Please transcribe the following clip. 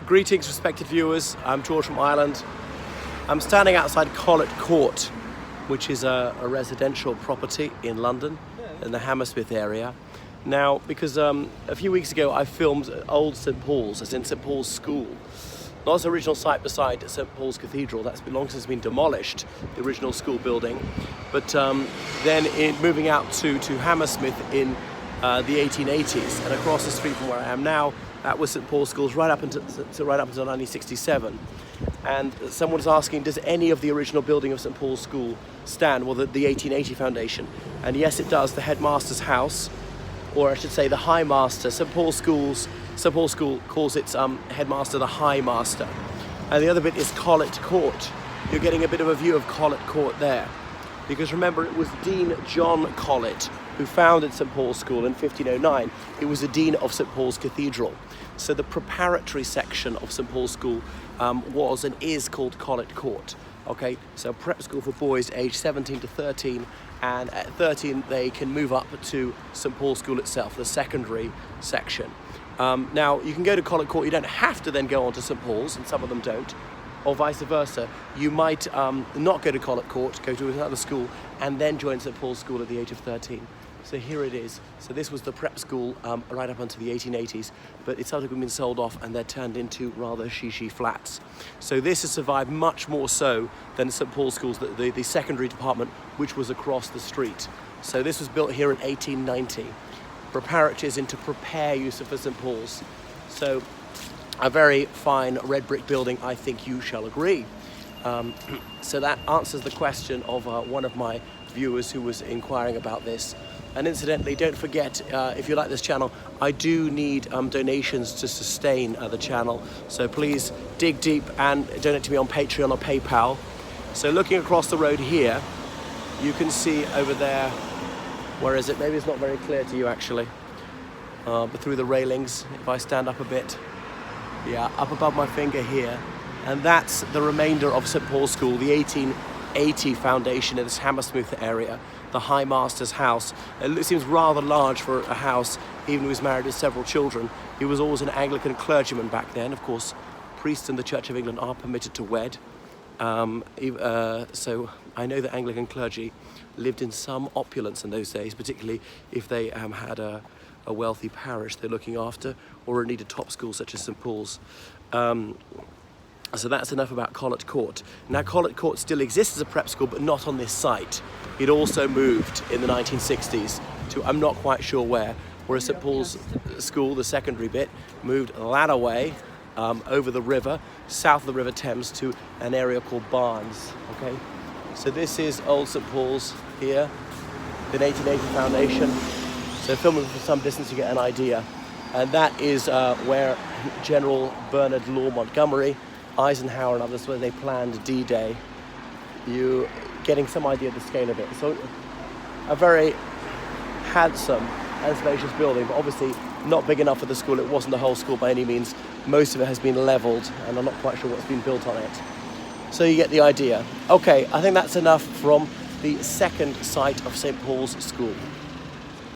Greetings, respected viewers. I'm George from Ireland. I'm standing outside Colet Court, which is a residential property in London, in the Hammersmith area. Now, because a few weeks ago I filmed Old St Paul's, as in St Paul's School. Not the original site beside St Paul's Cathedral, that's long since been demolished, the original school building. But then moving out to Hammersmith in the 1880s, and across the street from where I am now, that was St Paul's Schools right up until 1967. And someone was asking, does any of the original building of St Paul's School stand? Well, the 1880 foundation. And yes, it does. The headmaster's house, or I should say the high master. St Paul's School calls its headmaster the high master. And the other bit is Colet Court. You're getting a bit of a view of Colet Court there. Because remember, it was Dean John Colet who founded St Paul's School in 1509. He was the Dean of St Paul's Cathedral. So the preparatory section of St Paul's School was and is called Colet Court. Okay, so prep school for boys aged 17 to 13, and at 13 they can move up to St Paul's School itself, the secondary section. Now, you can go to Colet Court, you don't have to then go on to St Paul's, and some of them don't, or vice versa. You might not go to Colet Court, go to another school, and then join St Paul's School at the age of 13. So here it is. So this was the prep school right up until the 1880s, but it's subsequently been sold off and they're turned into rather shishi flats. So this has survived much more so than St Paul's Schools, the secondary department, which was across the street. So this was built here in 1890. Preparatories in to prepare you for St Paul's. So a very fine red brick building, I think you shall agree. So that answers the question of one of my viewers who was inquiring about this. And incidentally, don't forget, if you like this channel, I do need donations to sustain the channel. So please dig deep and donate to me on Patreon or PayPal. So looking across the road here, you can see over there, where is it? Maybe it's not very clear to you actually, but through the railings, if I stand up a bit, yeah, up above my finger here, and that's the remainder of St Paul's School, the 1880 foundation in this Hammersmith area, the High Master's house. It seems rather large for a house, even though he was married with several children. He was always an Anglican clergyman back then. Of course, priests in the Church of England are permitted to wed. So I know that Anglican clergy lived in some opulence in those days, particularly if they had a wealthy parish they're looking after, or a needed top school such as St Paul's. So that's enough about Colet Court. Now, Colet Court still exists as a prep school, but not on this site. It also moved in the 1960s to, I'm not quite sure where, whereas St Paul's School, the secondary bit, moved that away over the river, south of the River Thames, to an area called Barnes. Okay, so this is Old St Paul's here, the 1880 foundation. So filming from some distance you get an idea. And that is where General Bernard Law Montgomery, Eisenhower and others, where they planned D-Day. You getting some idea of the scale of it. So a very handsome and spacious building, but obviously not big enough for the school. It wasn't the whole school by any means. Most of it has been leveled, and I'm not quite sure what's been built on it. So you get the idea. Okay, I think that's enough from the second site of St Paul's School.